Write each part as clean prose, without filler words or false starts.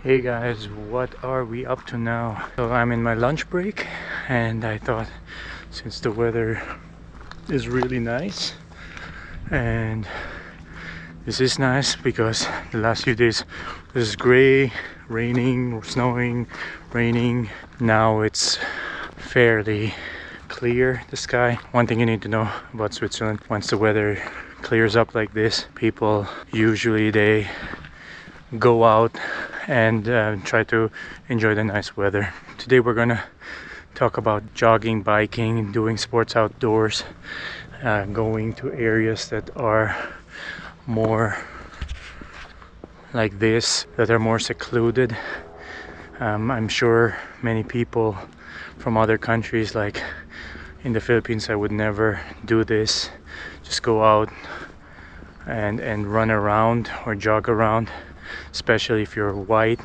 Hey guys, what are we up to now? So I'm in my lunch break and I thought, since the weather is really nice and this is nice because the last few days it was gray, raining, snowing, raining. Now it's fairly clear, the sky. One thing you need to know about Switzerland: once the weather clears up like this, people usually they go out and try to enjoy the nice weather. Today we're gonna talk about jogging, biking, doing sports outdoors, going to areas that are more like this, that are more secluded. I'm sure many people from other countries, like in the Philippines, I would never do this, just go out and run around or jog around, especially if you're white,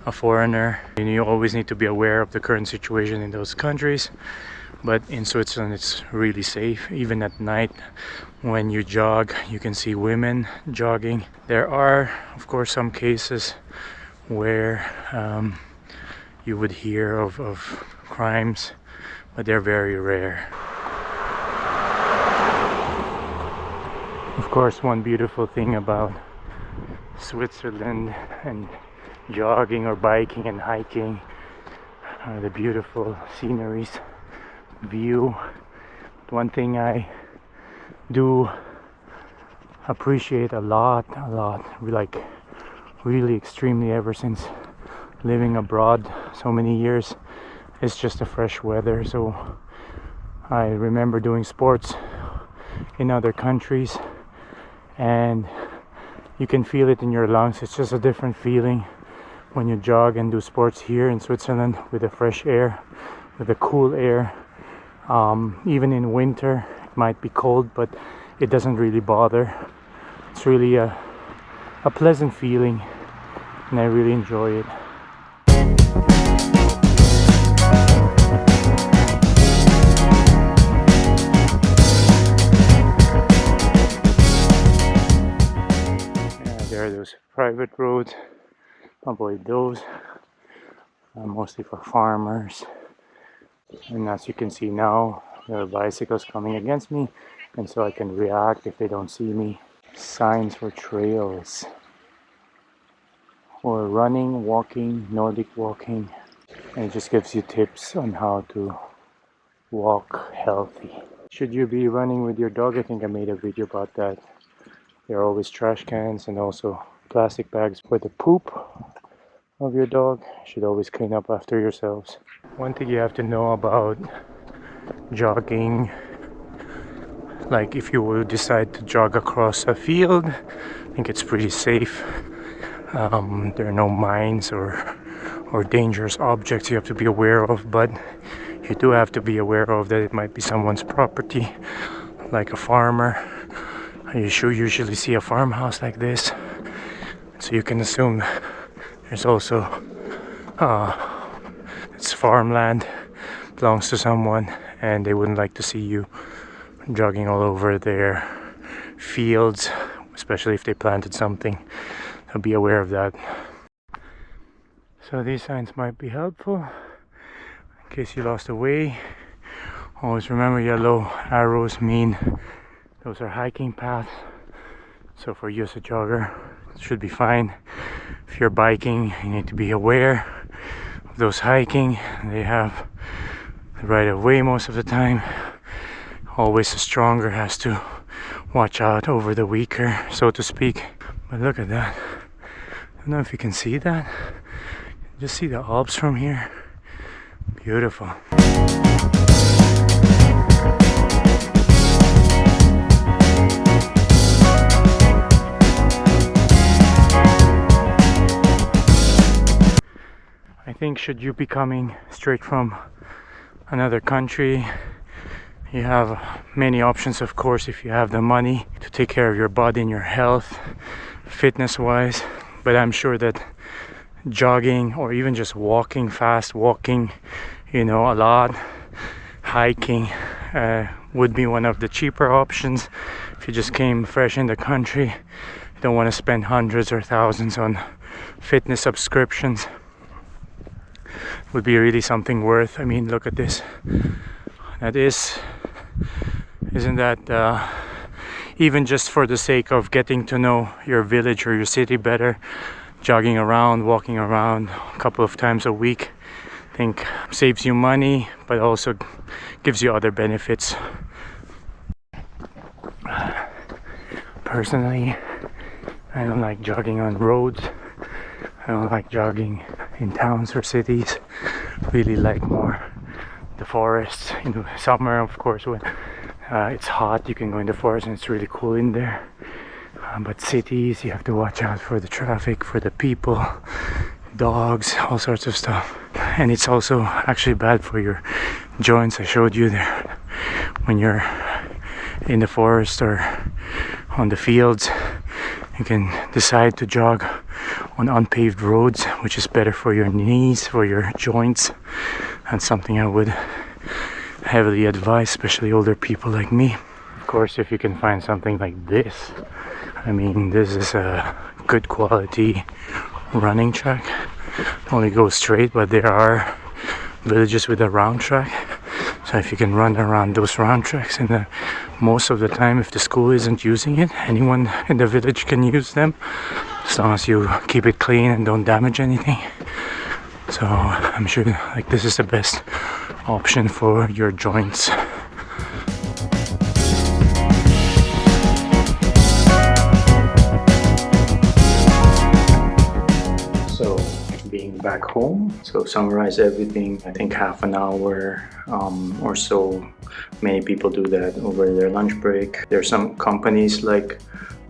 a foreigner. And you always need to be aware of the current situation in those countries. But in Switzerland it's really safe. Even at night when you jog, you can see women jogging. There are of course some cases where you would hear of crimes, but they're very rare. Of course, one beautiful thing about Switzerland and jogging or biking and hiking are the beautiful sceneries, view. One thing I do appreciate a lot, like really extremely, ever since living abroad so many years, is just the fresh weather. So I remember doing sports in other countries and you can feel it in your lungs. It's just a different feeling when you jog and do sports here in Switzerland with the fresh air, with the cool air. Even in winter it might be cold, but it doesn't really bother. It's really a pleasant feeling and I really enjoy it. There are those private roads, avoid those, mostly for farmers. And as you can see now, there are bicycles coming against me, and so I can react if they don't see me. Signs for trails, or running, walking, Nordic walking, and it just gives you tips on how to walk healthy. Should you be running with your dog? I think I made a video about that. There are always trash cans and also plastic bags for the poop of your dog. You should always clean up after yourselves. One thing you have to know about jogging, like if you will decide to jog across a field, I think it's pretty safe. There are no mines or dangerous objects you have to be aware of, but you do have to be aware of that it might be someone's property, like a farmer. You should usually see a farmhouse like this, so you can assume there's also it's farmland, belongs to someone, and they wouldn't like to see you jogging all over their fields, especially if they planted something. So be aware of that. So these signs might be helpful in case you lost the way. Always remember, yellow arrows mean those are hiking paths. So for you as a jogger, it should be fine. If you're biking, you need to be aware of those hiking. They have the right of way most of the time. Always the stronger has to watch out over the weaker, so to speak. But look at that. I don't know if you can see that. Just see the Alps from here. Beautiful. I think should you be coming straight from another country, you have many options, of course, if you have the money to take care of your body and your health, fitness wise. But I'm sure that jogging or even just walking, fast walking, a lot, hiking would be one of the cheaper options. If you just came fresh in the country, you don't want to spend hundreds or thousands on fitness subscriptions would be really something worth. I mean, look at this. Isn't that even just for the sake of getting to know your village or your city better, jogging around, walking around a couple of times a week, I think saves you money, but also gives you other benefits. Personally, I don't like jogging on roads. I don't like jogging in towns or cities. Really like more the forests. In the summer, of course, when it's hot, you can go in the forest and it's really cool in there. But cities, you have to watch out for the traffic, for the people, dogs, all sorts of stuff. And it's also actually bad for your joints. I showed you there. When you're in the forest or on the fields, you can decide to jog on unpaved roads, which is better for your knees, for your joints. That's something I would heavily advise, especially older people like me. Of course, if you can find something like this, I mean, this is a good quality running track. Only goes straight, but there are villages with a round track. So if you can run around those round tracks, and most of the time, if the school isn't using it, anyone in the village can use them, as long as you keep it clean and don't damage anything. So I'm sure like this is the best option for your joints. So being back home, so summarize everything, I think half an hour or so. Many people do that over their lunch break. There are some companies like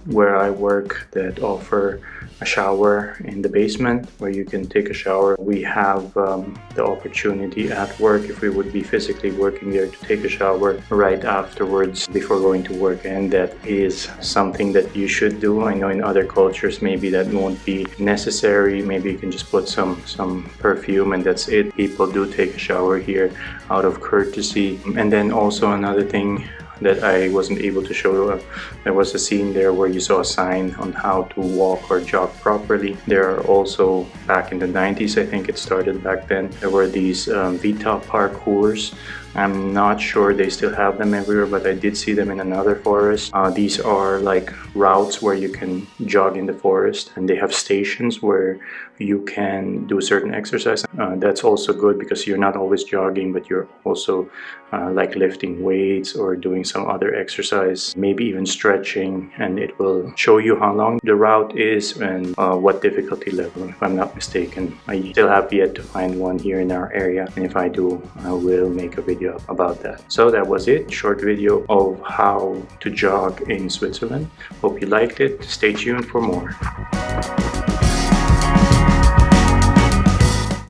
where I work that offer a shower in the basement where you can take a shower. We have the opportunity at work, if we would be physically working there, to take a shower right afterwards before going to work, and that is something that you should do. I know in other cultures maybe that won't be necessary. Maybe you can just put some perfume and that's it. People do take a shower here out of courtesy. And then also another thing that I wasn't able to show, there was a scene there where you saw a sign on how to walk or jog properly. There are also, back in the 90s, I think it started back then, there were these VTOP parkours. I'm not sure they still have them everywhere, but I did see them in another forest. These are like routes where you can jog in the forest, and they have stations where you can do certain exercise. That's also good because you're not always jogging, but you're also like lifting weights or doing some other exercise, maybe even stretching, and it will show you how long the route is and what difficulty level, if I'm not mistaken. I still have yet to find one here in our area, and if I do, I will make a video about that. So that was it, short video of how to jog in Switzerland. Hope you liked it. Stay tuned for more.